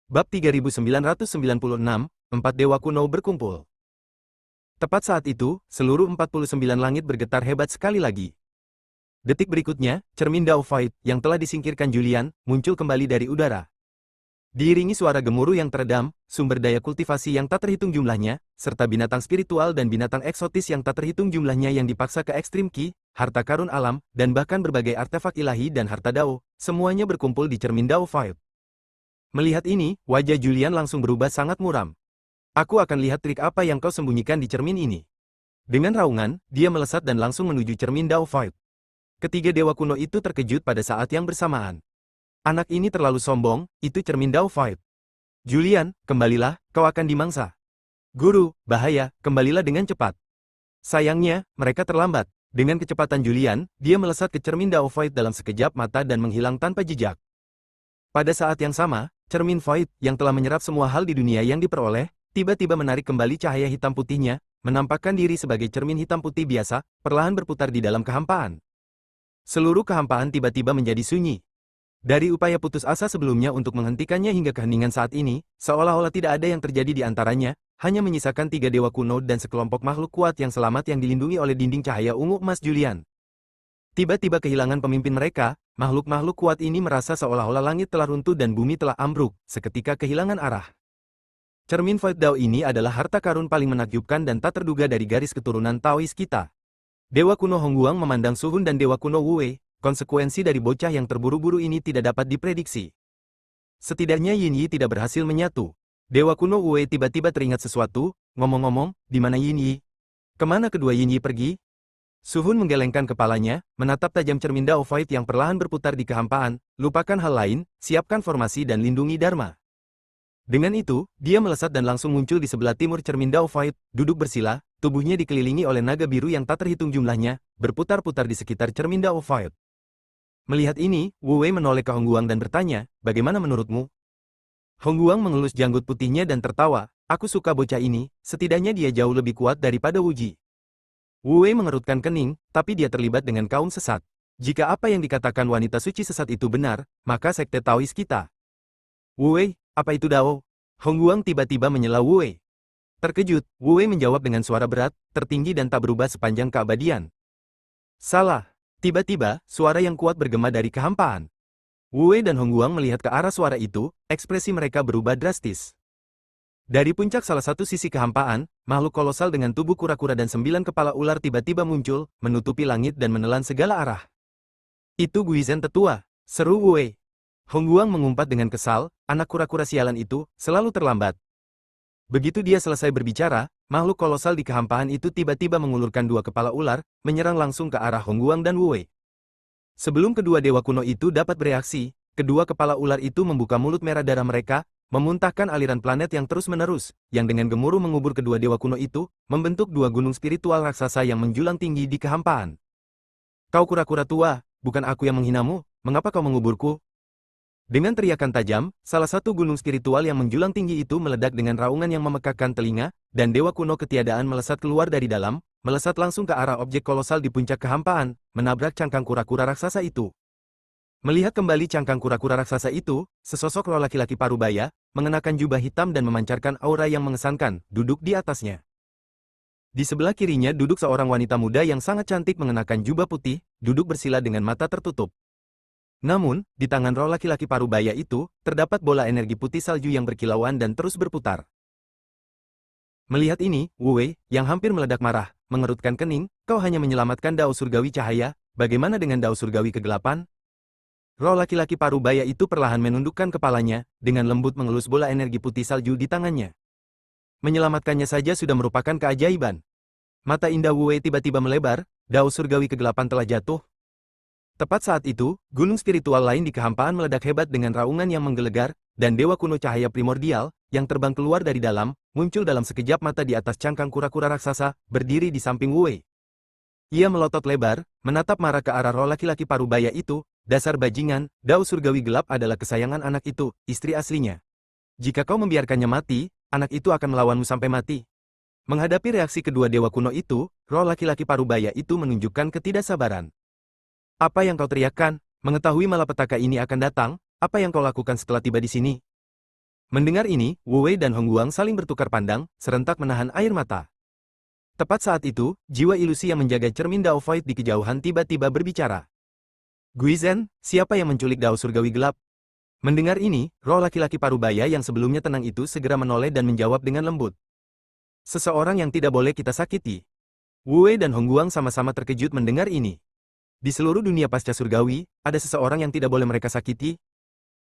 Bab 3996, Empat Dewa Kuno berkumpul. Tepat saat itu, seluruh 49 langit bergetar hebat sekali lagi. Detik berikutnya, cermin Dao Fight yang telah disingkirkan Julian, muncul kembali dari udara. Diiringi suara gemuruh yang teredam, sumber daya kultivasi yang tak terhitung jumlahnya, serta binatang spiritual dan binatang eksotis yang tak terhitung jumlahnya yang dipaksa ke ekstrim ki, harta karun alam, dan bahkan berbagai artefak ilahi dan harta Dao, semuanya berkumpul di cermin Dao Fight. Melihat ini, wajah Julian langsung berubah sangat muram. Aku akan lihat trik apa yang kau sembunyikan di cermin ini. Dengan raungan, dia melesat dan langsung menuju cermin Dao Fight. Ketiga dewa kuno itu terkejut pada saat yang bersamaan. Anak ini terlalu sombong, itu cermin Dao Fight. Julian, kembalilah, kau akan dimangsa. Guru, bahaya, kembalilah dengan cepat. Sayangnya, mereka terlambat. Dengan kecepatan Julian, dia melesat ke cermin Dao Fight dalam sekejap mata dan menghilang tanpa jejak. Pada saat yang sama, cermin Void, yang telah menyerap semua hal di dunia yang diperoleh, tiba-tiba menarik kembali cahaya hitam putihnya, menampakkan diri sebagai cermin hitam putih biasa, perlahan berputar di dalam kehampaan. Seluruh kehampaan tiba-tiba menjadi sunyi. Dari upaya putus asa sebelumnya untuk menghentikannya hingga keheningan saat ini, seolah-olah tidak ada yang terjadi di antaranya, hanya menyisakan tiga dewa kuno dan sekelompok makhluk kuat yang selamat yang dilindungi oleh dinding cahaya ungu emas Julian. Tiba-tiba kehilangan pemimpin mereka, makhluk-makhluk kuat ini merasa seolah-olah langit telah runtuh dan bumi telah ambruk, seketika kehilangan arah. Cermin Void Dao ini adalah harta karun paling menakjubkan dan tak terduga dari garis keturunan Taois kita. Dewa kuno Hongguang memandang Suhun dan Dewa kuno Wu Wei, konsekuensi dari bocah yang terburu-buru ini tidak dapat diprediksi. Setidaknya Yin Yi tidak berhasil menyatu. Dewa kuno Wu Wei tiba-tiba teringat sesuatu, ngomong-ngomong, di mana Yin Yi? Kemana kedua Yin Yi pergi? Suhun menggelengkan kepalanya, menatap tajam cermin Dao Fight yang perlahan berputar di kehampaan, lupakan hal lain, siapkan formasi dan lindungi Dharma. Dengan itu, dia melesat dan langsung muncul di sebelah timur cermin Dao Fight, duduk bersila, tubuhnya dikelilingi oleh naga biru yang tak terhitung jumlahnya, berputar-putar di sekitar cermin Dao Fight. Melihat ini, Wu Wei menoleh ke Hongguang dan bertanya, bagaimana menurutmu? Hongguang mengelus janggut putihnya dan tertawa, aku suka bocah ini, setidaknya dia jauh lebih kuat daripada Wu Ji. Wu Wei mengerutkan kening, tapi dia terlibat dengan kaum sesat. Jika apa yang dikatakan wanita suci sesat itu benar, maka sekte Taois kita. Wu Wei, apa itu Dao? Hongguang tiba-tiba menyela Wu Wei. Terkejut, Wu Wei menjawab dengan suara berat, tertinggi dan tak berubah sepanjang keabadian. Salah. Tiba-tiba, suara yang kuat bergema dari kehampaan. Wu Wei dan Hongguang melihat ke arah suara itu, ekspresi mereka berubah drastis. Dari puncak salah satu sisi kehampaan, makhluk kolosal dengan tubuh kura-kura dan 9 kepala ular tiba-tiba muncul, menutupi langit dan menelan segala arah. Itu Guizhen tetua, seru Wu Wei. Hongguang mengumpat dengan kesal, anak kura-kura sialan itu, selalu terlambat. Begitu dia selesai berbicara, makhluk kolosal di kehampaan itu tiba-tiba mengulurkan 2 kepala ular, menyerang langsung ke arah Hongguang dan Wu Wei. Sebelum kedua dewa kuno itu dapat bereaksi, kedua kepala ular itu membuka mulut merah darah mereka, memuntahkan aliran planet yang terus-menerus, yang dengan gemuruh mengubur kedua dewa kuno itu, membentuk 2 gunung spiritual raksasa yang menjulang tinggi di kehampaan. Kau kura-kura tua, bukan aku yang menghinamu, mengapa kau menguburku? Dengan teriakan tajam, salah satu gunung spiritual yang menjulang tinggi itu meledak dengan raungan yang memekakkan telinga, dan dewa kuno ketiadaan melesat keluar dari dalam, melesat langsung ke arah objek kolosal di puncak kehampaan, menabrak cangkang kura-kura raksasa itu. Melihat kembali cangkang kura-kura raksasa itu, sesosok roh laki-laki parubaya, mengenakan jubah hitam dan memancarkan aura yang mengesankan, duduk di atasnya. Di sebelah kirinya duduk seorang wanita muda yang sangat cantik mengenakan jubah putih, duduk bersila dengan mata tertutup. Namun, di tangan roh laki-laki parubaya itu, terdapat bola energi putih salju yang berkilauan dan terus berputar. Melihat ini, Wu Wei, yang hampir meledak marah, mengerutkan kening, kau hanya menyelamatkan Dao Surgawi Cahaya, bagaimana dengan Dao Surgawi Kegelapan? Roh laki-laki parubaya itu perlahan menundukkan kepalanya, dengan lembut mengelus bola energi putih salju di tangannya. Menyelamatkannya saja sudah merupakan keajaiban. Mata indah Wu Wei tiba-tiba melebar, Dao Surgawi Kegelapan telah jatuh. Tepat saat itu, gunung spiritual lain di kehampaan meledak hebat dengan raungan yang menggelegar, dan dewa kuno cahaya primordial, yang terbang keluar dari dalam, muncul dalam sekejap mata di atas cangkang kura-kura raksasa, berdiri di samping Wu Wei. Ia melotot lebar, menatap marah ke arah roh laki-laki parubaya itu, dasar bajingan, Dao Surgawi Gelap adalah kesayangan anak itu, istri aslinya. Jika kau membiarkannya mati, anak itu akan melawanmu sampai mati. Menghadapi reaksi kedua dewa kuno itu, roh laki-laki parubaya itu menunjukkan ketidaksabaran. Apa yang kau teriakkan? Mengetahui malapetaka ini akan datang, apa yang kau lakukan setelah tiba di sini? Mendengar ini, Wu Wei dan Hong Guang saling bertukar pandang, serentak menahan air mata. Tepat saat itu, jiwa ilusi yang menjaga cermin Dao Void di kejauhan tiba-tiba berbicara. Guizhen, siapa yang menculik Dao Surgawi Gelap? Mendengar ini, roh laki-laki parubaya yang sebelumnya tenang itu segera menoleh dan menjawab dengan lembut. Seseorang yang tidak boleh kita sakiti. Wu Wei dan Hong Guang sama-sama terkejut mendengar ini. Di seluruh dunia pasca surgawi, ada seseorang yang tidak boleh mereka sakiti?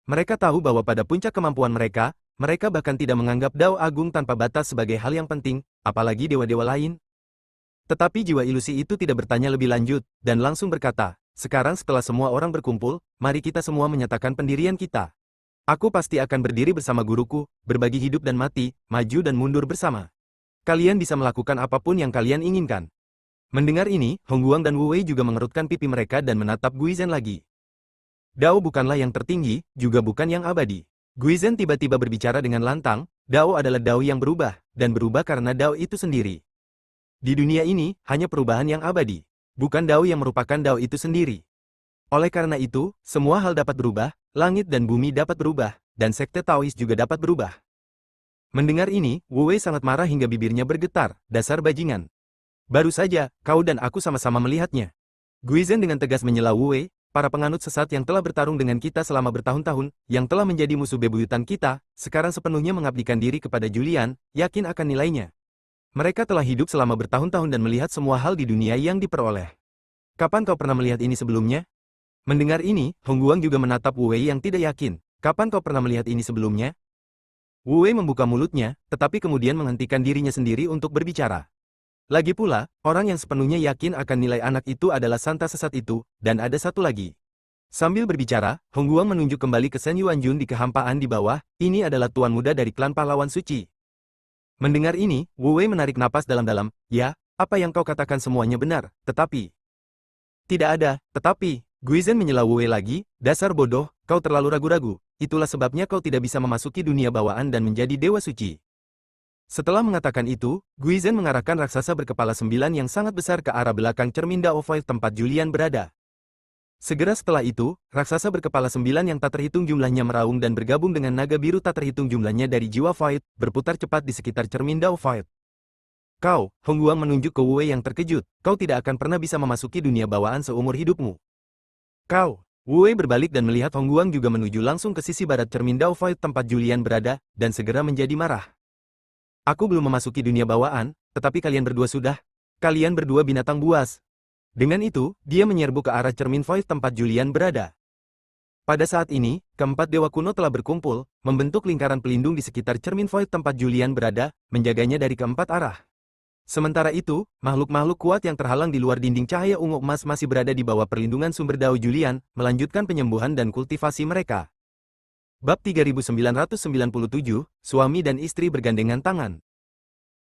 Mereka tahu bahwa pada puncak kemampuan mereka, mereka bahkan tidak menganggap Dao Agung tanpa batas sebagai hal yang penting, apalagi dewa-dewa lain. Tetapi jiwa ilusi itu tidak bertanya lebih lanjut, dan langsung berkata, sekarang setelah semua orang berkumpul, mari kita semua menyatakan pendirian kita. Aku pasti akan berdiri bersama guruku, berbagi hidup dan mati, maju dan mundur bersama. Kalian bisa melakukan apapun yang kalian inginkan. Mendengar ini, Hong Guang dan Wu Wei juga mengerutkan pipi mereka dan menatap Guizhen lagi. Dao bukanlah yang tertinggi, juga bukan yang abadi. Guizhen tiba-tiba berbicara dengan lantang, Dao adalah Dao yang berubah, dan berubah karena Dao itu sendiri. Di dunia ini, hanya perubahan yang abadi. Bukan Dao yang merupakan Dao itu sendiri. Oleh karena itu, semua hal dapat berubah, langit dan bumi dapat berubah, dan sekte Taois juga dapat berubah. Mendengar ini, Wu Wei sangat marah hingga bibirnya bergetar, dasar bajingan. Baru saja, kau dan aku sama-sama melihatnya. Guizhen dengan tegas menyela Wu Wei, para penganut sesat yang telah bertarung dengan kita selama bertahun-tahun, yang telah menjadi musuh bebuyutan kita, sekarang sepenuhnya mengabdikan diri kepada Julian, yakin akan nilainya. Mereka telah hidup selama bertahun-tahun dan melihat semua hal di dunia yang diperoleh. Kapan kau pernah melihat ini sebelumnya? Mendengar ini, Hong Guang juga menatap Wu Wei yang tidak yakin. Kapan kau pernah melihat ini sebelumnya? Wu Wei membuka mulutnya, tetapi kemudian menghentikan dirinya sendiri untuk berbicara. Lagi pula, orang yang sepenuhnya yakin akan nilai anak itu adalah santa sesat itu, dan ada satu lagi. Sambil berbicara, Hong Guang menunjuk kembali ke Shen Yuanjun di kehampaan di bawah, ini adalah tuan muda dari klan pahlawan suci. Mendengar ini, Wu Wei menarik napas dalam-dalam, ya, apa yang kau katakan semuanya benar, tetapi... Tidak ada, tetapi, Guizhen menyela Wu Wei lagi, dasar bodoh, kau terlalu ragu-ragu, itulah sebabnya kau tidak bisa memasuki dunia bawaan dan menjadi dewa suci. Setelah mengatakan itu, Guizhen mengarahkan raksasa berkepala 9 yang sangat besar ke arah belakang cermin Dao Void tempat Julian berada. Segera setelah itu, raksasa berkepala 9 yang tak terhitung jumlahnya meraung dan bergabung dengan naga biru tak terhitung jumlahnya dari jiwa Void, berputar cepat di sekitar cermin Dao Void. Kau, Hong Guang menunjuk ke Wu Wei yang terkejut, kau tidak akan pernah bisa memasuki dunia bawaan seumur hidupmu. Kau, Wu Wei berbalik dan melihat Hong Guang juga menuju langsung ke sisi barat cermin Dao Void tempat Julian berada, dan segera menjadi marah. Aku belum memasuki dunia bawaan, tetapi kalian berdua sudah. Kalian berdua binatang buas. Dengan itu, dia menyerbu ke arah cermin Void tempat Julian berada. Pada saat ini, keempat dewa kuno telah berkumpul, membentuk lingkaran pelindung di sekitar cermin Void tempat Julian berada, menjaganya dari keempat arah. Sementara itu, makhluk-makhluk kuat yang terhalang di luar dinding cahaya ungu emas masih berada di bawah perlindungan sumber Dao Julian, melanjutkan penyembuhan dan kultivasi mereka. Bab 3997, Suami dan Istri Bergandengan Tangan.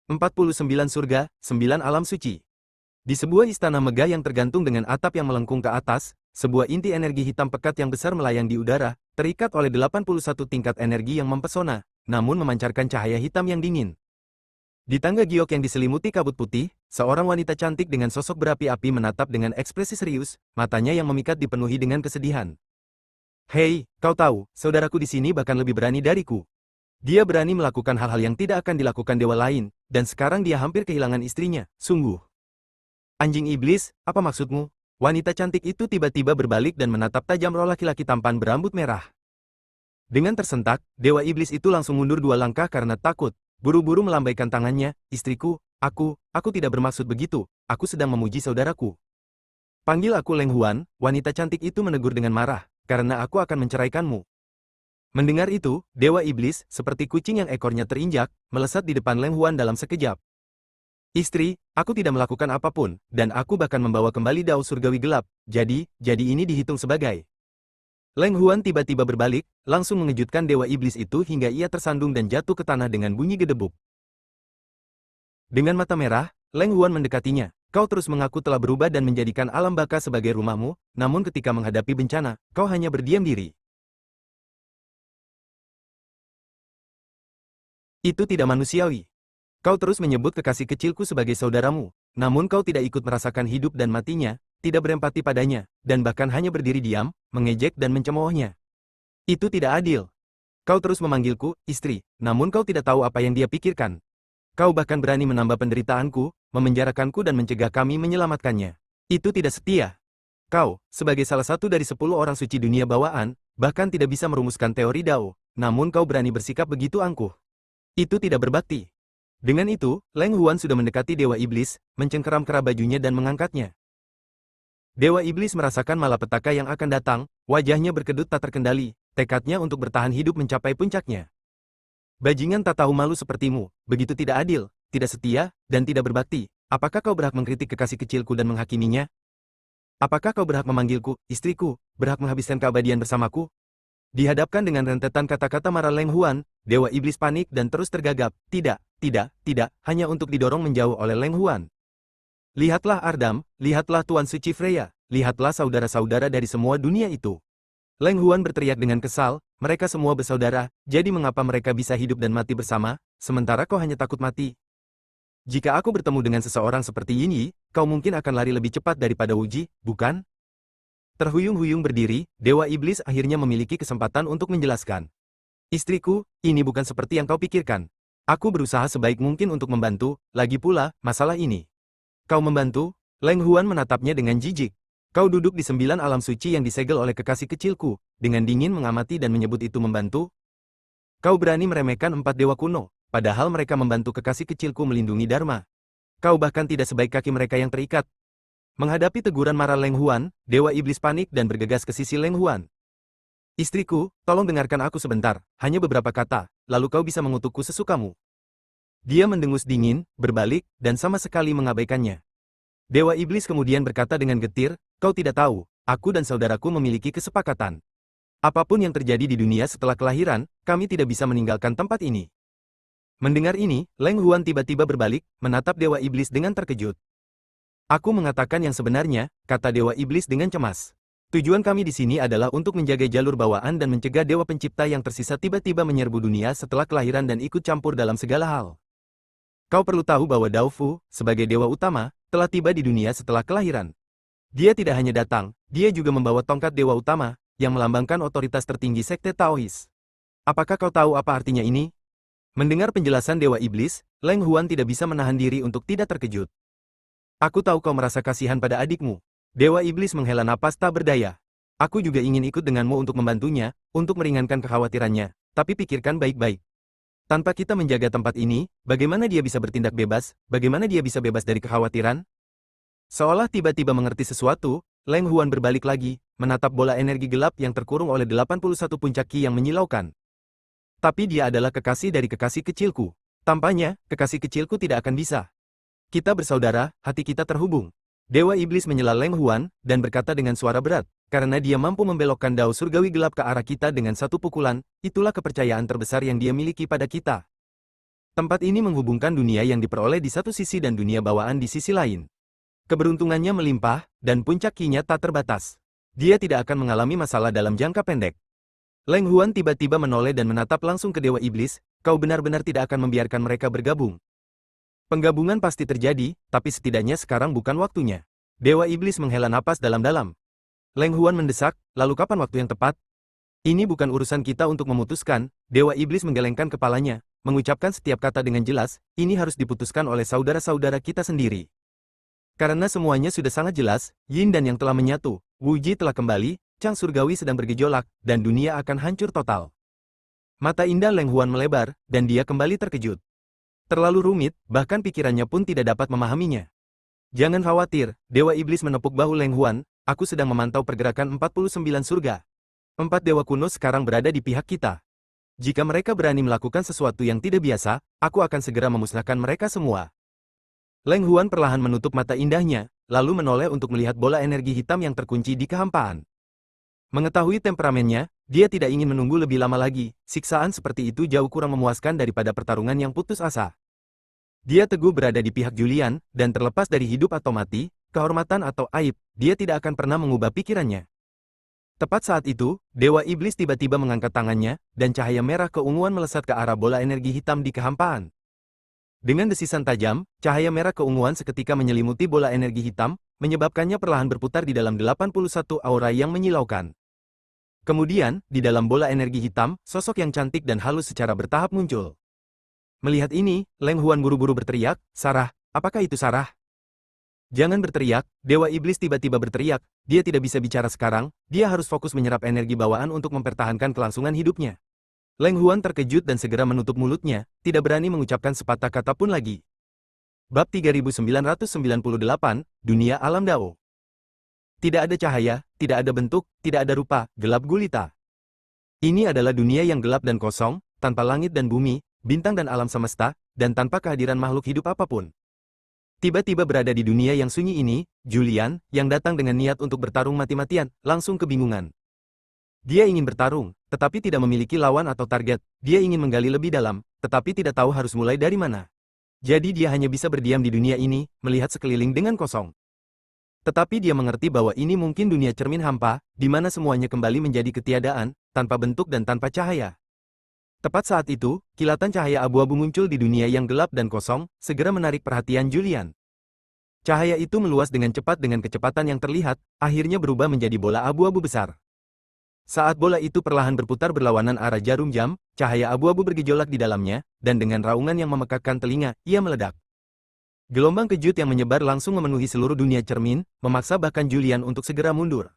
49 Surga, 9 Alam Suci. Di sebuah istana megah yang tergantung dengan atap yang melengkung ke atas, sebuah inti energi hitam pekat yang besar melayang di udara, terikat oleh 81 tingkat energi yang mempesona, namun memancarkan cahaya hitam yang dingin. Di tangga giok yang diselimuti kabut putih, seorang wanita cantik dengan sosok berapi-api menatap dengan ekspresi serius, matanya yang memikat dipenuhi dengan kesedihan. Hei, kau tahu, saudaraku di sini bahkan lebih berani dariku. Dia berani melakukan hal-hal yang tidak akan dilakukan dewa lain, dan sekarang dia hampir kehilangan istrinya, sungguh. Anjing iblis, apa maksudmu? Wanita cantik itu tiba-tiba berbalik dan menatap tajam roh laki-laki tampan berambut merah. Dengan tersentak, dewa iblis itu langsung mundur 2 langkah karena takut, buru-buru melambaikan tangannya, istriku, aku tidak bermaksud begitu, aku sedang memuji saudaraku. Panggil aku Leng Huan, wanita cantik itu menegur dengan marah. Karena aku akan menceraikanmu. Mendengar itu, dewa iblis, seperti kucing yang ekornya terinjak, melesat di depan Leng Huan dalam sekejap. Istri, aku tidak melakukan apapun, dan aku bahkan membawa kembali Dao Surgawi Gelap, jadi ini dihitung sebagai. Leng Huan tiba-tiba berbalik, langsung mengejutkan dewa iblis itu hingga ia tersandung dan jatuh ke tanah dengan bunyi gedebuk. Dengan mata merah, Leng Huan mendekatinya. Kau terus mengaku telah berubah dan menjadikan alam baka sebagai rumahmu, namun ketika menghadapi bencana, kau hanya berdiam diri. Itu tidak manusiawi. Kau terus menyebut kekasih kecilku sebagai saudaramu, namun kau tidak ikut merasakan hidup dan matinya, tidak berempati padanya, dan bahkan hanya berdiri diam, mengejek dan mencemoohnya. Itu tidak adil. Kau terus memanggilku, istri, namun kau tidak tahu apa yang dia pikirkan. Kau bahkan berani menambah penderitaanku, memenjarakanku dan mencegah kami menyelamatkannya. Itu tidak setia. Kau, sebagai salah satu dari 10 orang suci dunia bawaan, bahkan tidak bisa merumuskan teori Dao, namun kau berani bersikap begitu angkuh. Itu tidak berbakti. Dengan itu, Leng Huan sudah mendekati Dewa Iblis, mencengkeram kera bajunya dan mengangkatnya. Dewa Iblis merasakan malapetaka yang akan datang, wajahnya berkedut tak terkendali, tekadnya untuk bertahan hidup mencapai puncaknya. Bajingan tak tahu malu sepertimu, begitu tidak adil, tidak setia, dan tidak berbakti. Apakah kau berhak mengkritik kekasih kecilku dan menghakiminya? Apakah kau berhak memanggilku, istriku, berhak menghabiskan keabadian bersamaku? Dihadapkan dengan rentetan kata-kata marah Leng Huan, Dewa Iblis panik dan terus tergagap. Tidak, tidak, tidak, hanya untuk didorong menjauh oleh Leng Huan. Lihatlah Ardam, lihatlah Tuan Suci Freya, lihatlah saudara-saudara dari semua dunia itu. Leng Huan berteriak dengan kesal, mereka semua bersaudara, jadi mengapa mereka bisa hidup dan mati bersama, sementara kau hanya takut mati? Jika aku bertemu dengan seseorang seperti Yin Yi, kau mungkin akan lari lebih cepat daripada Wuji, bukan? Terhuyung-huyung berdiri, Dewa Iblis akhirnya memiliki kesempatan untuk menjelaskan. Istriku, ini bukan seperti yang kau pikirkan. Aku berusaha sebaik mungkin untuk membantu, lagi pula, masalah ini. Kau membantu? Leng Huan menatapnya dengan jijik. Kau duduk di 9 alam suci yang disegel oleh kekasih kecilku, dengan dingin mengamati dan menyebut itu membantu? Kau berani meremehkan 4 dewa kuno, padahal mereka membantu kekasih kecilku melindungi Dharma. Kau bahkan tidak sebaik kaki mereka yang terikat. Menghadapi teguran marah Leng Huan, Dewa Iblis panik dan bergegas ke sisi Leng Huan. Istriku, tolong dengarkan aku sebentar, hanya beberapa kata, lalu kau bisa mengutukku sesukamu. Dia mendengus dingin, berbalik, dan sama sekali mengabaikannya. Dewa Iblis kemudian berkata dengan getir, kau tidak tahu, aku dan saudaraku memiliki kesepakatan. Apapun yang terjadi di dunia setelah kelahiran, kami tidak bisa meninggalkan tempat ini. Mendengar ini, Leng Huan tiba-tiba berbalik, menatap Dewa Iblis dengan terkejut. Aku mengatakan yang sebenarnya, kata Dewa Iblis dengan cemas. Tujuan kami di sini adalah untuk menjaga jalur bawaan dan mencegah Dewa Pencipta yang tersisa tiba-tiba menyerbu dunia setelah kelahiran dan ikut campur dalam segala hal. Kau perlu tahu bahwa Dao Fu, sebagai Dewa Utama, telah tiba di dunia setelah kelahiran. Dia tidak hanya datang, dia juga membawa tongkat Dewa Utama, yang melambangkan otoritas tertinggi Sekte Taois. Apakah kau tahu apa artinya ini? Mendengar penjelasan Dewa Iblis, Leng Huan tidak bisa menahan diri untuk tidak terkejut. Aku tahu kau merasa kasihan pada adikmu. Dewa Iblis menghela napas tak berdaya. Aku juga ingin ikut denganmu untuk membantunya, untuk meringankan kekhawatirannya, tapi pikirkan baik-baik. Tanpa kita menjaga tempat ini, bagaimana dia bisa bertindak bebas, bagaimana dia bisa bebas dari kekhawatiran? Seolah tiba-tiba mengerti sesuatu, Leng Huan berbalik lagi, menatap bola energi gelap yang terkurung oleh 81 puncak ki yang menyilaukan. Tapi dia adalah kekasih dari kekasih kecilku. Tampaknya, kekasih kecilku tidak akan bisa. Kita bersaudara, hati kita terhubung. Dewa Iblis menyela Leng Huan, dan berkata dengan suara berat, karena dia mampu membelokkan dao surgawi gelap ke arah kita dengan satu pukulan, itulah kepercayaan terbesar yang dia miliki pada kita. Tempat ini menghubungkan dunia yang diperoleh di satu sisi dan dunia bawaan di sisi lain. Keberuntungannya melimpah, dan puncak ki-nya tak terbatas. Dia tidak akan mengalami masalah dalam jangka pendek. Leng Huan tiba-tiba menoleh dan menatap langsung ke Dewa Iblis, kau benar-benar tidak akan membiarkan mereka bergabung. Penggabungan pasti terjadi, tapi setidaknya sekarang bukan waktunya. Dewa Iblis menghela napas dalam-dalam. Leng Huan mendesak, lalu kapan waktu yang tepat? Ini bukan urusan kita untuk memutuskan, Dewa Iblis menggelengkan kepalanya, mengucapkan setiap kata dengan jelas, ini harus diputuskan oleh saudara-saudara kita sendiri. Karena semuanya sudah sangat jelas, Yin dan yang telah menyatu, Wuji telah kembali, Cang Surgawi sedang bergejolak, dan dunia akan hancur total. Mata indah Leng Huan melebar, dan dia kembali terkejut. Terlalu rumit, bahkan pikirannya pun tidak dapat memahaminya. Jangan khawatir, Dewa Iblis menepuk bahu Leng Huan, aku sedang memantau pergerakan 49 surga. 4 dewa kuno sekarang berada di pihak kita. Jika mereka berani melakukan sesuatu yang tidak biasa, aku akan segera memusnahkan mereka semua. Leng Huan perlahan menutup mata indahnya, lalu menoleh untuk melihat bola energi hitam yang terkunci di kehampaan. Mengetahui temperamennya, dia tidak ingin menunggu lebih lama lagi, siksaan seperti itu jauh kurang memuaskan daripada pertarungan yang putus asa. Dia teguh berada di pihak Julian, dan terlepas dari hidup atau mati, kehormatan atau aib, dia tidak akan pernah mengubah pikirannya. Tepat saat itu, Dewa Iblis tiba-tiba mengangkat tangannya, dan cahaya merah keunguan melesat ke arah bola energi hitam di kehampaan. Dengan desisan tajam, cahaya merah keunguan seketika menyelimuti bola energi hitam, menyebabkannya perlahan berputar di dalam 81 aura yang menyilaukan. Kemudian, di dalam bola energi hitam, sosok yang cantik dan halus secara bertahap muncul. Melihat ini, Leng Huan buru-buru berteriak, "Sarah, apakah itu Sarah?" "Jangan berteriak," Dewa Iblis tiba-tiba berteriak, "dia tidak bisa bicara sekarang, dia harus fokus menyerap energi bawaan untuk mempertahankan kelangsungan hidupnya." Leng Huan terkejut dan segera menutup mulutnya, tidak berani mengucapkan sepatah kata pun lagi. Bab 3998, Dunia Alam Dao. Tidak ada cahaya, tidak ada bentuk, tidak ada rupa, gelap gulita. Ini adalah dunia yang gelap dan kosong, tanpa langit dan bumi, bintang dan alam semesta, dan tanpa kehadiran makhluk hidup apapun. Tiba-tiba berada di dunia yang sunyi ini, Julian, yang datang dengan niat untuk bertarung mati-matian, langsung kebingungan. Dia ingin bertarung, tetapi tidak memiliki lawan atau target. Dia ingin menggali lebih dalam, tetapi tidak tahu harus mulai dari mana. Jadi dia hanya bisa berdiam di dunia ini, melihat sekeliling dengan kosong. Tetapi dia mengerti bahwa ini mungkin dunia cermin hampa, di mana semuanya kembali menjadi ketiadaan, tanpa bentuk dan tanpa cahaya. Tepat saat itu, kilatan cahaya abu-abu muncul di dunia yang gelap dan kosong, segera menarik perhatian Julian. Cahaya itu meluas dengan cepat dengan kecepatan yang terlihat, akhirnya berubah menjadi bola abu-abu besar. Saat bola itu perlahan berputar berlawanan arah jarum jam, cahaya abu-abu bergejolak di dalamnya, dan dengan raungan yang memekakkan telinga, ia meledak. Gelombang kejut yang menyebar langsung memenuhi seluruh dunia cermin, memaksa bahkan Julian untuk segera mundur.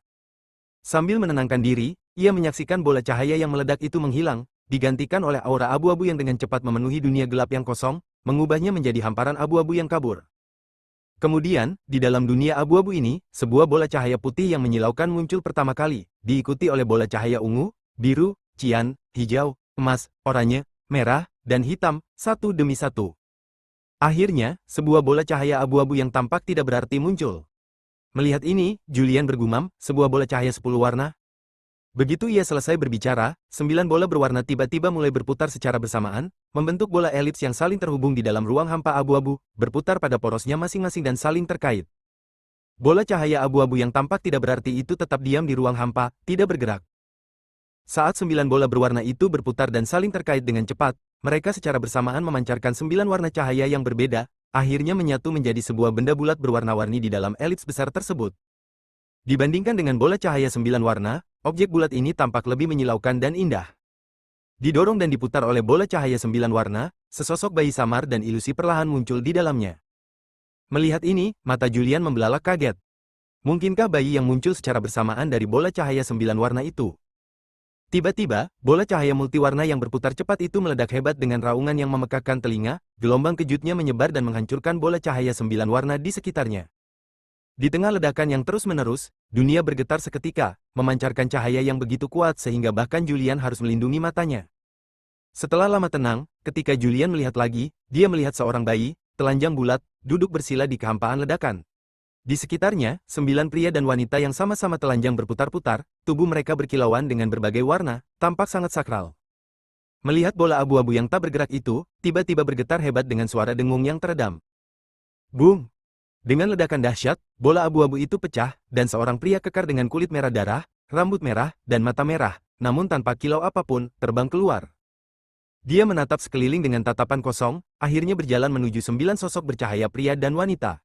Sambil menenangkan diri, ia menyaksikan bola cahaya yang meledak itu menghilang, digantikan oleh aura abu-abu yang dengan cepat memenuhi dunia gelap yang kosong, mengubahnya menjadi hamparan abu-abu yang kabur. Kemudian, di dalam dunia abu-abu ini, sebuah bola cahaya putih yang menyilaukan muncul pertama kali, diikuti oleh bola cahaya ungu, biru, cian, hijau, emas, oranye, merah, dan hitam, satu demi satu. Akhirnya, sebuah bola cahaya abu-abu yang tampak tidak berarti muncul. Melihat ini, Julian bergumam, sebuah bola cahaya 10 warna. Begitu ia selesai berbicara, 9 bola berwarna tiba-tiba mulai berputar secara bersamaan, membentuk bola elips yang saling terhubung di dalam ruang hampa abu-abu, berputar pada porosnya masing-masing dan saling terkait. Bola cahaya abu-abu yang tampak tidak berarti itu tetap diam di ruang hampa, tidak bergerak. Saat 9 bola berwarna itu berputar dan saling terkait dengan cepat, mereka secara bersamaan memancarkan 9 warna cahaya yang berbeda, akhirnya menyatu menjadi sebuah benda bulat berwarna-warni di dalam elips besar tersebut. Dibandingkan dengan bola cahaya 9 warna, objek bulat ini tampak lebih menyilaukan dan indah. Didorong dan diputar oleh bola cahaya 9 warna, sesosok bayi samar dan ilusi perlahan muncul di dalamnya. Melihat ini, mata Julian membelalak kaget. Mungkinkah bayi yang muncul secara bersamaan dari bola cahaya 9 warna itu? Tiba-tiba, bola cahaya multiwarna yang berputar cepat itu meledak hebat dengan raungan yang memekakkan telinga, gelombang kejutnya menyebar dan menghancurkan bola cahaya 9 warna di sekitarnya. Di tengah ledakan yang terus-menerus, dunia bergetar seketika, memancarkan cahaya yang begitu kuat sehingga bahkan Julian harus melindungi matanya. Setelah lama tenang, ketika Julian melihat lagi, dia melihat seorang bayi, telanjang bulat, duduk bersila di kehampaan ledakan. Di sekitarnya, 9 pria dan wanita yang sama-sama telanjang berputar-putar, tubuh mereka berkilauan dengan berbagai warna, tampak sangat sakral. Melihat bola abu-abu yang tak bergerak itu, tiba-tiba bergetar hebat dengan suara dengung yang teredam. Boom! Dengan ledakan dahsyat, bola abu-abu itu pecah, dan seorang pria kekar dengan kulit merah darah, rambut merah, dan mata merah, namun tanpa kilau apapun, terbang keluar. Dia menatap sekeliling dengan tatapan kosong, akhirnya berjalan menuju 9 sosok bercahaya pria dan wanita.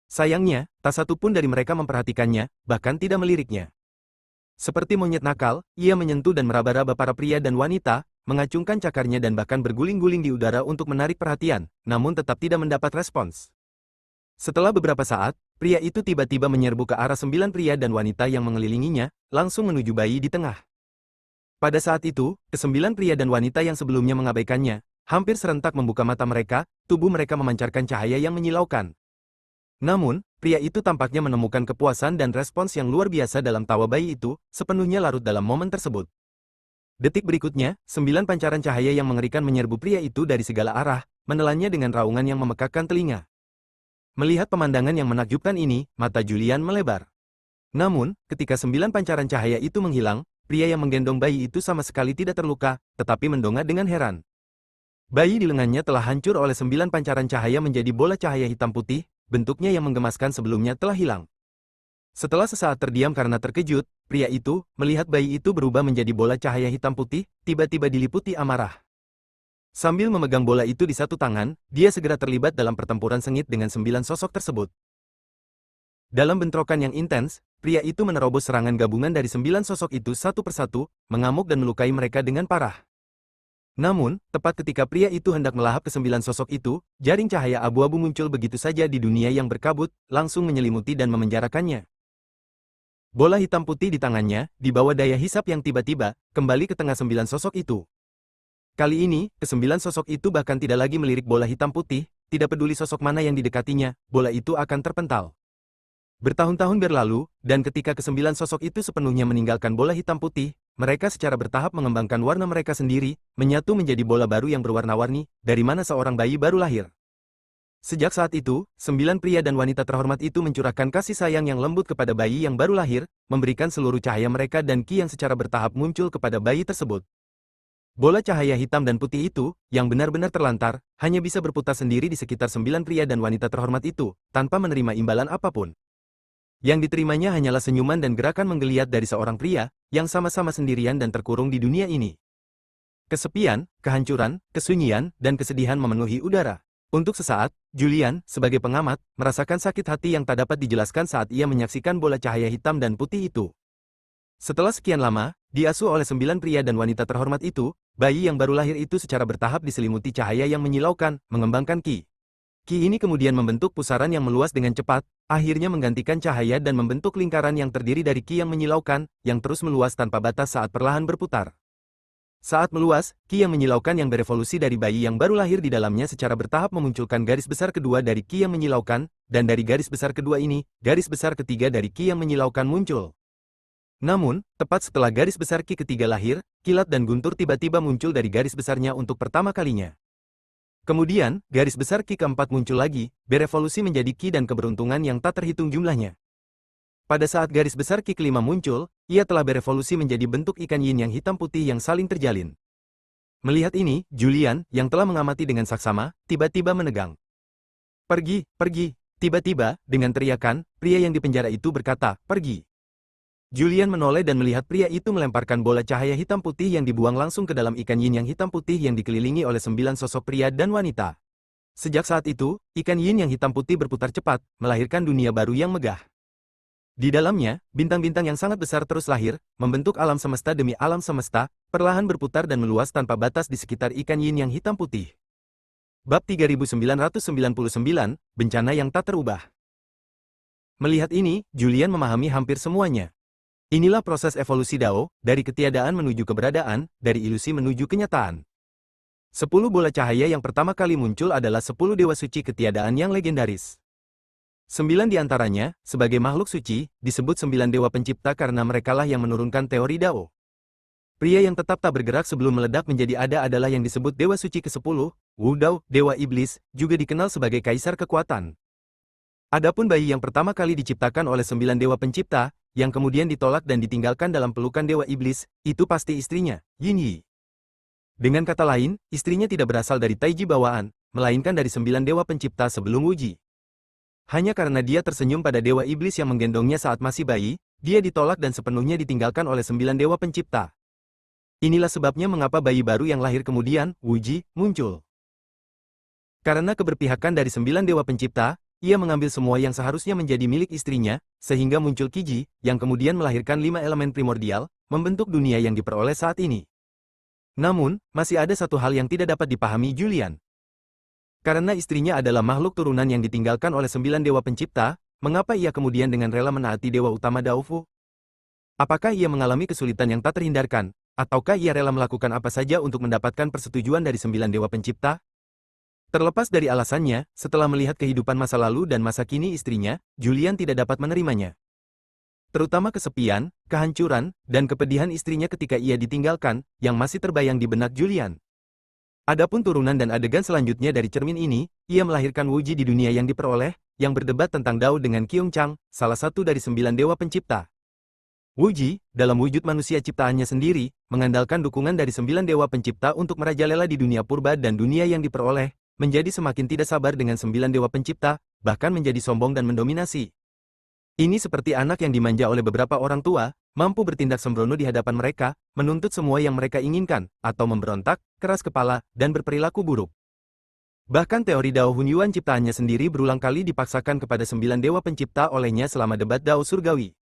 Sayangnya, tak satu pun dari mereka memperhatikannya, bahkan tidak meliriknya. Seperti monyet nakal, ia menyentuh dan meraba-raba para pria dan wanita, mengacungkan cakarnya dan bahkan berguling-guling di udara untuk menarik perhatian, namun tetap tidak mendapat respons. Setelah beberapa saat, pria itu tiba-tiba menyerbu ke arah 9 pria dan wanita yang mengelilinginya, langsung menuju bayi di tengah. Pada saat itu, ke-9 pria dan wanita yang sebelumnya mengabaikannya, hampir serentak membuka mata mereka, tubuh mereka memancarkan cahaya yang menyilaukan. Namun, pria itu tampaknya menemukan kepuasan dan respons yang luar biasa dalam tawa bayi itu, sepenuhnya larut dalam momen tersebut. Detik berikutnya, 9 pancaran cahaya yang mengerikan menyerbu pria itu dari segala arah, menelannya dengan raungan yang memekakkan telinga. Melihat pemandangan yang menakjubkan ini, mata Julian melebar. Namun, ketika 9 pancaran cahaya itu menghilang, pria yang menggendong bayi itu sama sekali tidak terluka, tetapi mendongak dengan heran. Bayi di lengannya telah hancur oleh 9 pancaran cahaya menjadi bola cahaya hitam putih, bentuknya yang menggemaskan sebelumnya telah hilang. Setelah sesaat terdiam karena terkejut, pria itu, melihat bayi itu berubah menjadi bola cahaya hitam putih, tiba-tiba diliputi amarah. Sambil memegang bola itu di satu tangan, dia segera terlibat dalam pertempuran sengit dengan 9 sosok tersebut. Dalam bentrokan yang intens, pria itu menerobos serangan gabungan dari 9 sosok itu satu persatu, mengamuk dan melukai mereka dengan parah. Namun, tepat ketika pria itu hendak melahap ke-9 sosok itu, jaring cahaya abu-abu muncul begitu saja di dunia yang berkabut, langsung menyelimuti dan memenjarakannya. Bola hitam putih di tangannya, di bawah daya hisap yang tiba-tiba, kembali ke tengah 9 sosok itu. Kali ini, ke-9 sosok itu bahkan tidak lagi melirik bola hitam putih, tidak peduli sosok mana yang didekatinya, bola itu akan terpental. Bertahun-tahun berlalu, dan ketika ke-9 sosok itu sepenuhnya meninggalkan bola hitam putih, mereka secara bertahap mengembangkan warna mereka sendiri, menyatu menjadi bola baru yang berwarna-warni, dari mana seorang bayi baru lahir. Sejak saat itu, 9 pria dan wanita terhormat itu mencurahkan kasih sayang yang lembut kepada bayi yang baru lahir, memberikan seluruh cahaya mereka dan ki yang secara bertahap muncul kepada bayi tersebut. Bola cahaya hitam dan putih itu, yang benar-benar terlantar, hanya bisa berputar sendiri di sekitar 9 pria dan wanita terhormat itu, tanpa menerima imbalan apapun. Yang diterimanya hanyalah senyuman dan gerakan menggeliat dari seorang pria, yang sama-sama sendirian dan terkurung di dunia ini. Kesepian, kehancuran, kesunyian, dan kesedihan memenuhi udara. Untuk sesaat, Julian, sebagai pengamat, merasakan sakit hati yang tak dapat dijelaskan saat ia menyaksikan bola cahaya hitam dan putih itu. Setelah sekian lama, diasuh oleh 9 pria dan wanita terhormat itu, bayi yang baru lahir itu secara bertahap diselimuti cahaya yang menyilaukan, mengembangkan ki. Ki ini kemudian membentuk pusaran yang meluas dengan cepat, akhirnya menggantikan cahaya dan membentuk lingkaran yang terdiri dari ki yang menyilaukan, yang terus meluas tanpa batas saat perlahan berputar. Saat meluas, ki yang menyilaukan yang berevolusi dari bayi yang baru lahir di dalamnya secara bertahap memunculkan garis besar kedua dari ki yang menyilaukan, dan dari garis besar kedua ini, garis besar ketiga dari ki yang menyilaukan muncul. Namun, tepat setelah garis besar ki ketiga lahir, kilat dan guntur tiba-tiba muncul dari garis besarnya untuk pertama kalinya. Kemudian, garis besar ki keempat muncul lagi, berevolusi menjadi ki dan keberuntungan yang tak terhitung jumlahnya. Pada saat garis besar ki kelima muncul, ia telah berevolusi menjadi bentuk ikan yin yang hitam putih yang saling terjalin. Melihat ini, Julian, yang telah mengamati dengan saksama, tiba-tiba menegang. Pergi, pergi. Tiba-tiba, dengan teriakan, pria yang dipenjara itu berkata, pergi. Julian menoleh dan melihat pria itu melemparkan bola cahaya hitam putih yang dibuang langsung ke dalam ikan yin yang hitam putih yang dikelilingi oleh 9 sosok pria dan wanita. Sejak saat itu, ikan yin yang hitam putih berputar cepat, melahirkan dunia baru yang megah. Di dalamnya, bintang-bintang yang sangat besar terus lahir, membentuk alam semesta demi alam semesta, perlahan berputar dan meluas tanpa batas di sekitar ikan yin yang hitam putih. Bab 3999, Bencana yang tak terubah. Melihat ini, Julian memahami hampir semuanya. Inilah proses evolusi Dao, dari ketiadaan menuju keberadaan, dari ilusi menuju kenyataan. 10 bola cahaya yang pertama kali muncul adalah 10 dewa suci ketiadaan yang legendaris. 9 di antaranya, sebagai makhluk suci, disebut 9 dewa pencipta karena merekalah yang menurunkan teori Dao. Pria yang tetap tak bergerak sebelum meledak menjadi ada adalah yang disebut dewa suci ke-10, Wu Dao, dewa iblis, juga dikenal sebagai kaisar kekuatan. Adapun bayi yang pertama kali diciptakan oleh 9 dewa pencipta, yang kemudian ditolak dan ditinggalkan dalam pelukan dewa iblis, itu pasti istrinya, Yin Yi. Dengan kata lain, istrinya tidak berasal dari Taiji bawaan, melainkan dari 9 dewa pencipta sebelum Wuji. Hanya karena dia tersenyum pada dewa iblis yang menggendongnya saat masih bayi, dia ditolak dan sepenuhnya ditinggalkan oleh 9 dewa pencipta. Inilah sebabnya mengapa bayi baru yang lahir kemudian, Wuji, muncul. Karena keberpihakan dari 9 dewa pencipta, ia mengambil semua yang seharusnya menjadi milik istrinya, sehingga muncul Kiji, yang kemudian melahirkan 5 elemen primordial, membentuk dunia yang diperoleh saat ini. Namun, masih ada satu hal yang tidak dapat dipahami Julian. Karena istrinya adalah makhluk turunan yang ditinggalkan oleh 9 dewa pencipta, mengapa ia kemudian dengan rela menaati dewa utama Daofu? Apakah ia mengalami kesulitan yang tak terhindarkan, ataukah ia rela melakukan apa saja untuk mendapatkan persetujuan dari 9 dewa pencipta? Terlepas dari alasannya, setelah melihat kehidupan masa lalu dan masa kini istrinya, Julian tidak dapat menerimanya. Terutama kesepian, kehancuran, dan kepedihan istrinya ketika ia ditinggalkan, yang masih terbayang di benak Julian. Adapun turunan dan adegan selanjutnya dari cermin ini, ia melahirkan Wuji di dunia yang diperoleh, yang berdebat tentang Dao dengan Qiong Chang, salah satu dari 9 dewa pencipta. Wuji, dalam wujud manusia ciptaannya sendiri, mengandalkan dukungan dari 9 dewa pencipta untuk merajalela di dunia purba dan dunia yang diperoleh, menjadi semakin tidak sabar dengan 9 dewa pencipta, bahkan menjadi sombong dan mendominasi. Ini seperti anak yang dimanja oleh beberapa orang tua, mampu bertindak sembrono di hadapan mereka, menuntut semua yang mereka inginkan, atau memberontak, keras kepala, dan berperilaku buruk. Bahkan teori Dao Hunyuan ciptaannya sendiri berulang kali dipaksakan kepada 9 dewa pencipta olehnya selama debat Dao Surgawi.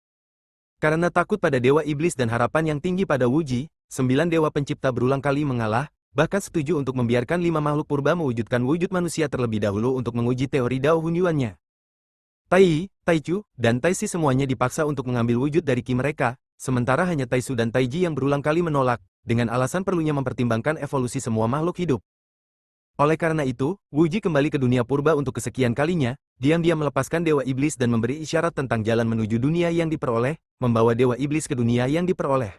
Karena takut pada dewa iblis dan harapan yang tinggi pada Wuji, 9 dewa pencipta berulang kali mengalah, bahkan setuju untuk membiarkan 5 makhluk purba mewujudkan wujud manusia terlebih dahulu untuk menguji teori Dao Hunyuannya. Tai, Taichu, dan Taisi semuanya dipaksa untuk mengambil wujud dari Ki mereka, sementara hanya Taisu dan Taiji yang berulang kali menolak, dengan alasan perlunya mempertimbangkan evolusi semua makhluk hidup. Oleh karena itu, Wuji kembali ke dunia purba untuk kesekian kalinya, diam-diam melepaskan dewa iblis dan memberi isyarat tentang jalan menuju dunia yang diperoleh, membawa dewa iblis ke dunia yang diperoleh.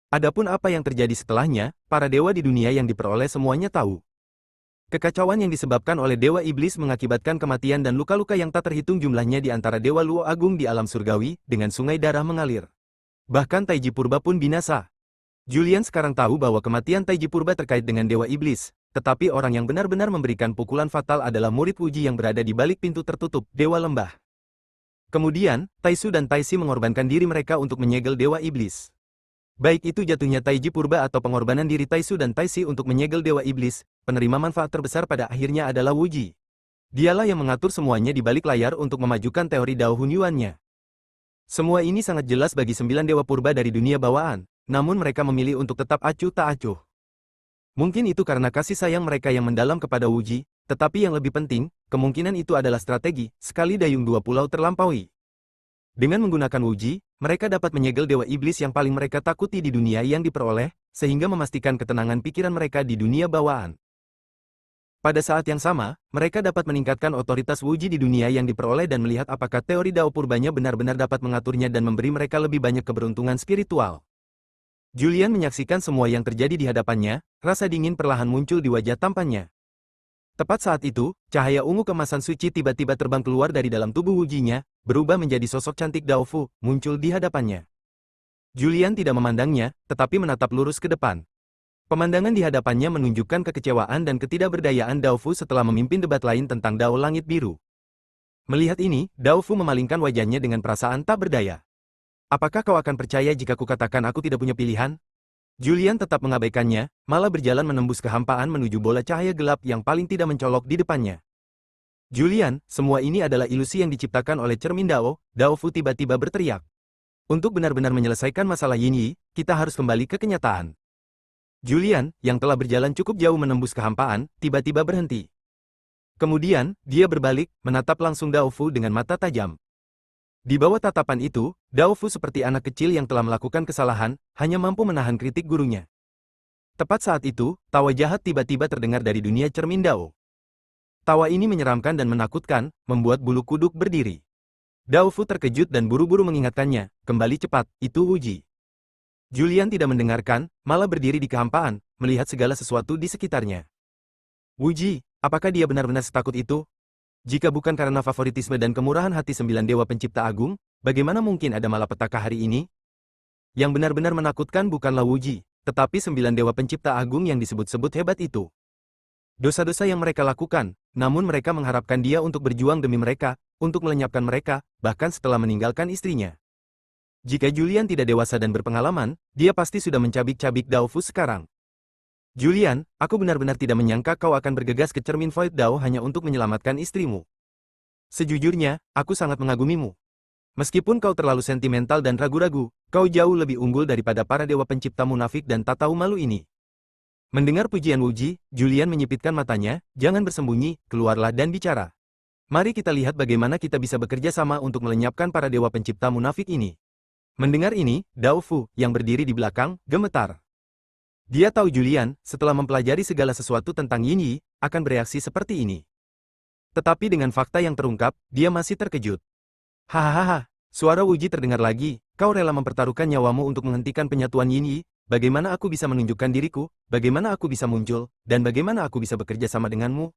Adapun apa yang terjadi setelahnya, para dewa di dunia yang diperoleh semuanya tahu. Kekacauan yang disebabkan oleh dewa iblis mengakibatkan kematian dan luka-luka yang tak terhitung jumlahnya di antara dewa Luo Agung di alam surgawi, dengan sungai darah mengalir. Bahkan Taiji Purba pun binasa. Julian sekarang tahu bahwa kematian Taiji Purba terkait dengan dewa iblis. Tetapi orang yang benar-benar memberikan pukulan fatal adalah murid Wuji yang berada di balik pintu tertutup, Dewa Lembah. Kemudian, Taisu dan Taisi mengorbankan diri mereka untuk menyegel Dewa Iblis. Baik itu jatuhnya Taiji Purba atau pengorbanan diri Taisu dan Taisi untuk menyegel Dewa Iblis, penerima manfaat terbesar pada akhirnya adalah Wuji. Dialah yang mengatur semuanya di balik layar untuk memajukan teori Dao Hunyuannya. Semua ini sangat jelas bagi 9 dewa purba dari dunia bawaan, namun mereka memilih untuk tetap acuh tak acuh. Mungkin itu karena kasih sayang mereka yang mendalam kepada Wuji, tetapi yang lebih penting, kemungkinan itu adalah strategi, sekali dayung dua pulau terlampaui. Dengan menggunakan Wuji, mereka dapat menyegel dewa iblis yang paling mereka takuti di dunia yang diperoleh, sehingga memastikan ketenangan pikiran mereka di dunia bawaan. Pada saat yang sama, mereka dapat meningkatkan otoritas Wuji di dunia yang diperoleh dan melihat apakah teori Dao purbanya benar-benar dapat mengaturnya dan memberi mereka lebih banyak keberuntungan spiritual. Julian menyaksikan semua yang terjadi di hadapannya, rasa dingin perlahan muncul di wajah tampannya. Tepat saat itu, cahaya ungu kemasan suci tiba-tiba terbang keluar dari dalam tubuh Wujinya, berubah menjadi sosok cantik Dao Fu, muncul di hadapannya. Julian tidak memandangnya, tetapi menatap lurus ke depan. Pemandangan di hadapannya menunjukkan kekecewaan dan ketidakberdayaan Dao Fu setelah memimpin debat lain tentang Dao Langit Biru. Melihat ini, Dao Fu memalingkan wajahnya dengan perasaan tak berdaya. Apakah kau akan percaya jika kukatakan aku tidak punya pilihan? Julian tetap mengabaikannya, malah berjalan menembus kehampaan menuju bola cahaya gelap yang paling tidak mencolok di depannya. Julian, semua ini adalah ilusi yang diciptakan oleh cermin Dao, Dao Fu tiba-tiba berteriak. Untuk benar-benar menyelesaikan masalah Yin Yi, kita harus kembali ke kenyataan. Julian, yang telah berjalan cukup jauh menembus kehampaan, tiba-tiba berhenti. Kemudian, dia berbalik, menatap langsung Dao Fu dengan mata tajam. Di bawah tatapan itu, Dao Fu seperti anak kecil yang telah melakukan kesalahan, hanya mampu menahan kritik gurunya. Tepat saat itu, tawa jahat tiba-tiba terdengar dari dunia cermin Dao. Tawa ini menyeramkan dan menakutkan, membuat bulu kuduk berdiri. Dao Fu terkejut dan buru-buru mengingatkannya, kembali cepat, itu Wuji. Julian tidak mendengarkan, malah berdiri di kehampaan, melihat segala sesuatu di sekitarnya. Wuji, apakah dia benar-benar setakut itu? Jika bukan karena favoritisme dan kemurahan hati 9 dewa pencipta agung, bagaimana mungkin ada malapetaka hari ini? Yang benar-benar menakutkan bukanlah Wuji, tetapi 9 dewa pencipta agung yang disebut-sebut hebat itu. Dosa-dosa yang mereka lakukan, namun mereka mengharapkan dia untuk berjuang demi mereka, untuk melenyapkan mereka, bahkan setelah meninggalkan istrinya. Jika Julian tidak dewasa dan berpengalaman, dia pasti sudah mencabik-cabik Dao Fu sekarang. Julian, aku benar-benar tidak menyangka kau akan bergegas ke cermin Void Dao hanya untuk menyelamatkan istrimu. Sejujurnya, aku sangat mengagumimu. Meskipun kau terlalu sentimental dan ragu-ragu, kau jauh lebih unggul daripada para dewa pencipta munafik dan tak tahu malu ini. Mendengar pujian Wuji, Julian menyipitkan matanya, jangan bersembunyi, keluarlah dan bicara. Mari kita lihat bagaimana kita bisa bekerja sama untuk melenyapkan para dewa pencipta munafik ini. Mendengar ini, Dao Fu, yang berdiri di belakang, gemetar. Dia tahu Julian, setelah mempelajari segala sesuatu tentang Yin Yi, akan bereaksi seperti ini. Tetapi dengan fakta yang terungkap, dia masih terkejut. Hahaha, suara Wuji terdengar lagi, kau rela mempertaruhkan nyawamu untuk menghentikan penyatuan Yin Yi, bagaimana aku bisa menunjukkan diriku, bagaimana aku bisa muncul, dan bagaimana aku bisa bekerja sama denganmu?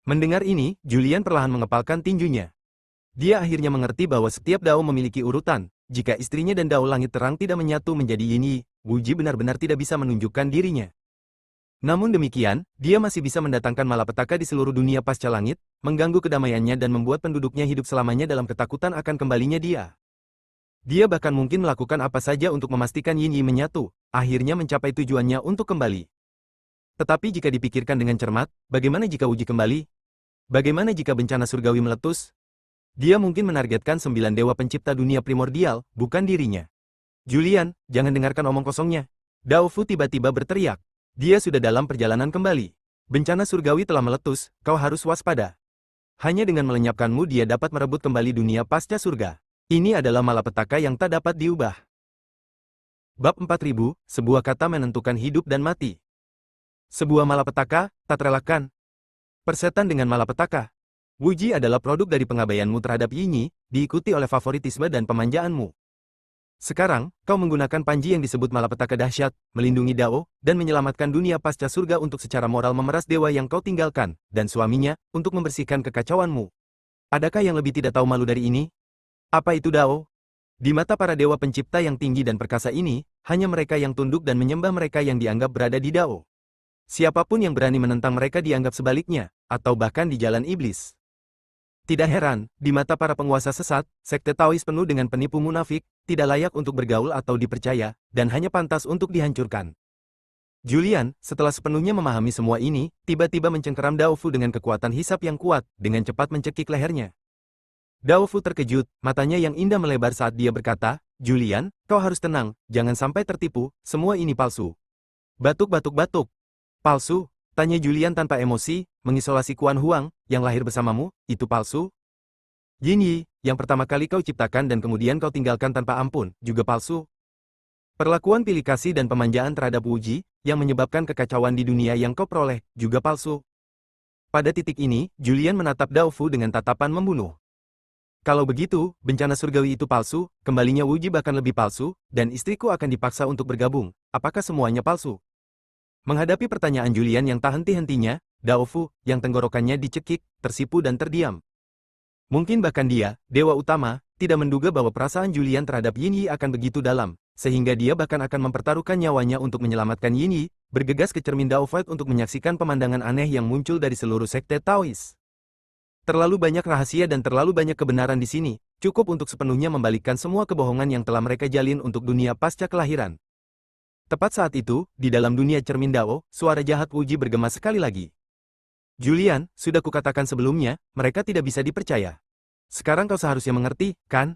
Mendengar ini, Julian perlahan mengepalkan tinjunya. Dia akhirnya mengerti bahwa setiap Dao memiliki urutan. Jika istrinya dan Dao Langit Terang tidak menyatu menjadi Yin Yi, Wuji benar-benar tidak bisa menunjukkan dirinya. Namun demikian, dia masih bisa mendatangkan malapetaka di seluruh dunia pasca langit, mengganggu kedamaiannya dan membuat penduduknya hidup selamanya dalam ketakutan akan kembalinya dia. Dia bahkan mungkin melakukan apa saja untuk memastikan Yin Yi menyatu, akhirnya mencapai tujuannya untuk kembali. Tetapi jika dipikirkan dengan cermat, bagaimana jika Wuji kembali? Bagaimana jika bencana surgawi meletus? Dia mungkin menargetkan 9 dewa pencipta dunia primordial, bukan dirinya. Julian, jangan dengarkan omong kosongnya. Dao Fu tiba-tiba berteriak. Dia sudah dalam perjalanan kembali. Bencana surgawi telah meletus, kau harus waspada. Hanya dengan melenyapkanmu dia dapat merebut kembali dunia pasca surga. Ini adalah malapetaka yang tak dapat diubah. Bab 4000, sebuah kata menentukan hidup dan mati. Sebuah malapetaka, tak terelakkan. Persetan dengan malapetaka. Wuji adalah produk dari pengabaianmu terhadap Yinyi, diikuti oleh favoritisme dan pemanjaanmu. Sekarang, kau menggunakan panji yang disebut malapetaka dahsyat, melindungi Dao, dan menyelamatkan dunia pasca surga untuk secara moral memeras dewa yang kau tinggalkan, dan suaminya, untuk membersihkan kekacauanmu. Adakah yang lebih tidak tahu malu dari ini? Apa itu Dao? Di mata para dewa pencipta yang tinggi dan perkasa ini, hanya mereka yang tunduk dan menyembah mereka yang dianggap berada di Dao. Siapapun yang berani menentang mereka dianggap sebaliknya, atau bahkan di jalan iblis. Tidak heran, di mata para penguasa sesat, sekte Taois penuh dengan penipu munafik, tidak layak untuk bergaul atau dipercaya, dan hanya pantas untuk dihancurkan. Julian, setelah sepenuhnya memahami semua ini, tiba-tiba mencengkeram Dao Fu dengan kekuatan hisap yang kuat, dengan cepat mencekik lehernya. Dao Fu terkejut, matanya yang indah melebar saat dia berkata, Julian, kau harus tenang, jangan sampai tertipu, semua ini palsu. Batuk-batuk-batuk. Palsu? Tanya Julian tanpa emosi, mengisolasi Kuan Huang, yang lahir bersamamu, itu palsu? Yinyi, yang pertama kali kau ciptakan dan kemudian kau tinggalkan tanpa ampun, juga palsu? Perlakuan pilih kasih dan pemanjaan terhadap Wuji, yang menyebabkan kekacauan di dunia yang kau peroleh, juga palsu. Pada titik ini, Julian menatap Dao Fu dengan tatapan membunuh. Kalau begitu, bencana surgawi itu palsu, kembalinya Wuji bahkan lebih palsu, dan istriku akan dipaksa untuk bergabung, apakah semuanya palsu? Menghadapi pertanyaan Julian yang tak henti-hentinya, Dao Fu, yang tenggorokannya dicekik, tersipu dan terdiam. Mungkin bahkan dia, dewa utama, tidak menduga bahwa perasaan Julian terhadap Yinyi akan begitu dalam, sehingga dia bahkan akan mempertaruhkan nyawanya untuk menyelamatkan Yinyi, bergegas ke cermin Dao Fight untuk menyaksikan pemandangan aneh yang muncul dari seluruh sekte Taois. Terlalu banyak rahasia dan terlalu banyak kebenaran di sini, cukup untuk sepenuhnya membalikkan semua kebohongan yang telah mereka jalin untuk dunia pasca kelahiran. Tepat saat itu, di dalam dunia cermin Dao, suara jahat Wuji bergema sekali lagi. Julian, sudah kukatakan sebelumnya, mereka tidak bisa dipercaya. Sekarang kau seharusnya mengerti, kan?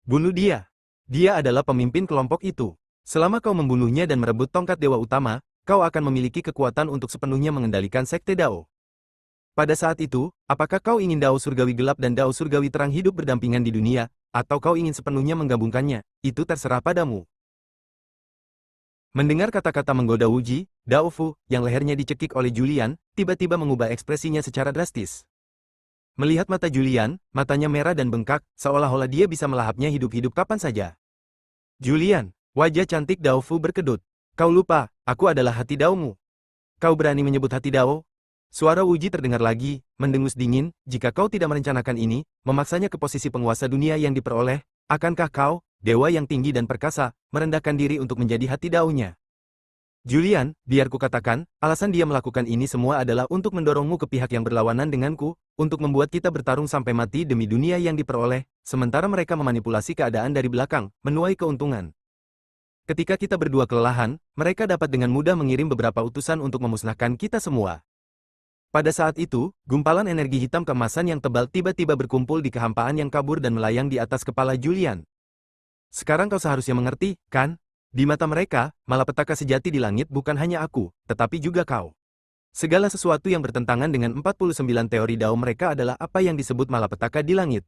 Bunuh dia. Dia adalah pemimpin kelompok itu. Selama kau membunuhnya dan merebut tongkat dewa utama, kau akan memiliki kekuatan untuk sepenuhnya mengendalikan sekte Dao. Pada saat itu, apakah kau ingin Dao surgawi gelap dan Dao surgawi terang hidup berdampingan di dunia, atau kau ingin sepenuhnya menggabungkannya? Itu terserah padamu. Mendengar kata-kata menggoda Wuji, Dao Fu, yang lehernya dicekik oleh Julian, tiba-tiba mengubah ekspresinya secara drastis. Melihat mata Julian, matanya merah dan bengkak, seolah-olah dia bisa melahapnya hidup-hidup kapan saja. Julian, wajah cantik Dao Fu berkedut. Kau lupa, aku adalah hati Daomu. Kau berani menyebut hati Dao? Suara Wuji terdengar lagi, mendengus dingin, jika kau tidak merencanakan ini, memaksanya ke posisi penguasa dunia yang diperoleh, akankah kau, dewa yang tinggi dan perkasa, merendahkan diri untuk menjadi hati Dao-nya? Julian, biar ku katakan, alasan dia melakukan ini semua adalah untuk mendorongmu ke pihak yang berlawanan denganku, untuk membuat kita bertarung sampai mati demi dunia yang diperoleh, sementara mereka memanipulasi keadaan dari belakang, menuai keuntungan. Ketika kita berdua kelelahan, mereka dapat dengan mudah mengirim beberapa utusan untuk memusnahkan kita semua. Pada saat itu, gumpalan energi hitam keemasan yang tebal tiba-tiba berkumpul di kehampaan yang kabur dan melayang di atas kepala Julian. Sekarang kau seharusnya mengerti, kan? Di mata mereka, malapetaka sejati di langit bukan hanya aku, tetapi juga kau. Segala sesuatu yang bertentangan dengan 49 teori Dao mereka adalah apa yang disebut malapetaka di langit.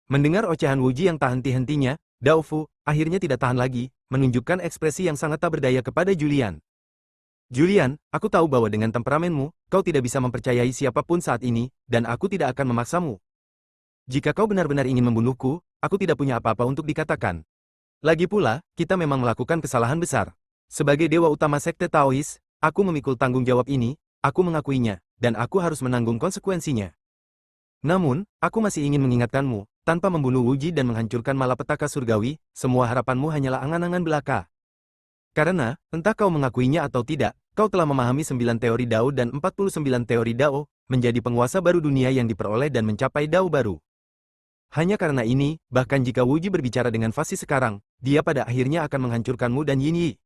Mendengar ocehan Wuji yang tak henti-hentinya, Dao Fu, akhirnya tidak tahan lagi, menunjukkan ekspresi yang sangat tak berdaya kepada Julian. Julian, aku tahu bahwa dengan temperamenmu, kau tidak bisa mempercayai siapapun saat ini, dan aku tidak akan memaksamu. Jika kau benar-benar ingin membunuhku, aku tidak punya apa-apa untuk dikatakan. Lagi pula, kita memang melakukan kesalahan besar. Sebagai dewa utama sekte Taois, aku memikul tanggung jawab ini, aku mengakuinya, dan aku harus menanggung konsekuensinya. Namun, aku masih ingin mengingatkanmu, tanpa membunuh Wuji dan menghancurkan malapetaka surgawi, semua harapanmu hanyalah angan-angan belaka. Karena, entah kau mengakuinya atau tidak, kau telah memahami 9 teori Dao dan 49 teori Dao, menjadi penguasa baru dunia yang diperoleh dan mencapai Dao baru. Hanya karena ini, bahkan jika Wuji berbicara dengan fasih sekarang, dia pada akhirnya akan menghancurkanmu dan Yinyi.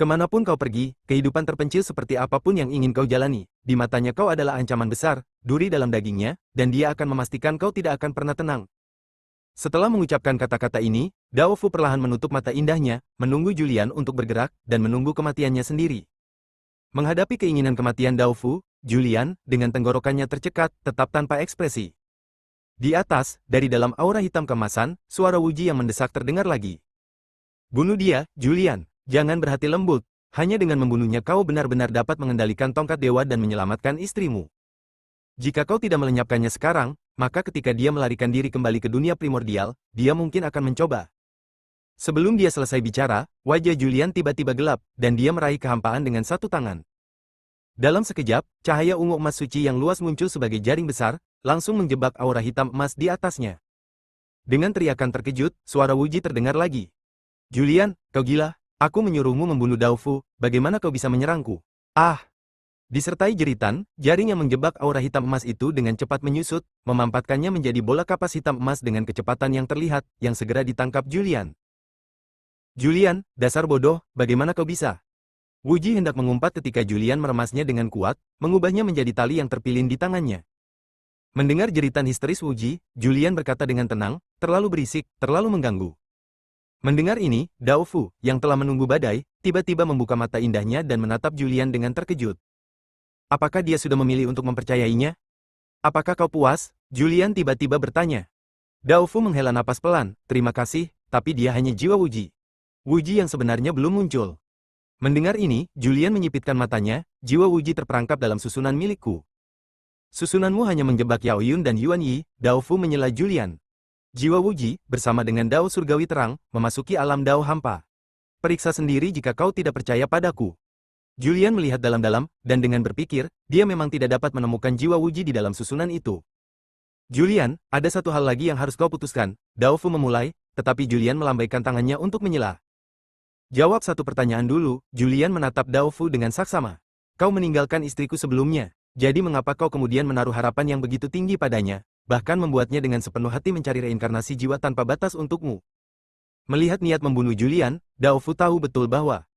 Kemanapun kau pergi, kehidupan terpencil seperti apapun yang ingin kau jalani, di matanya kau adalah ancaman besar, duri dalam dagingnya, dan dia akan memastikan kau tidak akan pernah tenang. Setelah mengucapkan kata-kata ini, Dao Fu perlahan menutup mata indahnya, menunggu Julian untuk bergerak, dan menunggu kematiannya sendiri. Menghadapi keinginan kematian Dao Fu, Julian, dengan tenggorokannya tercekat, tetap tanpa ekspresi. Di atas, dari dalam aura hitam kemasan, suara Wuji yang mendesak terdengar lagi. Bunuh dia, Julian. Jangan berhati lembut. Hanya dengan membunuhnya kau benar-benar dapat mengendalikan tongkat dewa dan menyelamatkan istrimu. Jika kau tidak melenyapkannya sekarang, maka ketika dia melarikan diri kembali ke dunia primordial, dia mungkin akan mencoba. Sebelum dia selesai bicara, wajah Julian tiba-tiba gelap, dan dia meraih kehampaan dengan satu tangan. Dalam sekejap, cahaya ungu emas suci yang luas muncul sebagai jaring besar, langsung menjebak aura hitam emas di atasnya. Dengan teriakan terkejut, suara Wuji terdengar lagi. Julian, kau gila? Aku menyuruhmu membunuh Dao Fu, bagaimana kau bisa menyerangku? Ah! Disertai jeritan, jaring yang menjebak aura hitam emas itu dengan cepat menyusut, memampatkannya menjadi bola kapas hitam emas dengan kecepatan yang terlihat, yang segera ditangkap Julian. Julian, dasar bodoh, bagaimana kau bisa? Wuji hendak mengumpat ketika Julian meremasnya dengan kuat, mengubahnya menjadi tali yang terpilin di tangannya. Mendengar jeritan histeris Wuji, Julian berkata dengan tenang, terlalu berisik, terlalu mengganggu. Mendengar ini, Dao Fu, yang telah menunggu badai, tiba-tiba membuka mata indahnya dan menatap Julian dengan terkejut. Apakah dia sudah memilih untuk mempercayainya? Apakah kau puas? Julian tiba-tiba bertanya. Dao Fu menghela napas pelan, terima kasih, tapi dia hanya jiwa Wuji. Wuji yang sebenarnya belum muncul. Mendengar ini, Julian menyipitkan matanya, jiwa Wuji terperangkap dalam susunan milikku. Susunanmu hanya menjebak Yao Yun dan Yuan Yi, Dao Fu menyela Julian. Jiwa Wuji, bersama dengan Dao Surgawi Terang, memasuki alam Dao Hampa. Periksa sendiri jika kau tidak percaya padaku. Julian melihat dalam-dalam, dan dengan berpikir, dia memang tidak dapat menemukan jiwa Wuji di dalam susunan itu. Julian, ada satu hal lagi yang harus kau putuskan. Dao Fu memulai, tetapi Julian melambaikan tangannya untuk menyela. Jawab satu pertanyaan dulu, Julian menatap Dao Fu dengan saksama. Kau meninggalkan istriku sebelumnya, jadi mengapa kau kemudian menaruh harapan yang begitu tinggi padanya? Bahkan membuatnya dengan sepenuh hati mencari reinkarnasi jiwa tanpa batas untukmu. Melihat niat membunuh Julian, Dao Fu tahu betul bahwa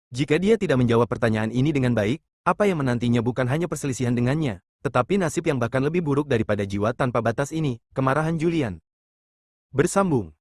jika dia tidak menjawab pertanyaan ini dengan baik, apa yang menantinya bukan hanya perselisihan dengannya, tetapi nasib yang bahkan lebih buruk daripada jiwa tanpa batas ini, kemarahan Julian. Bersambung.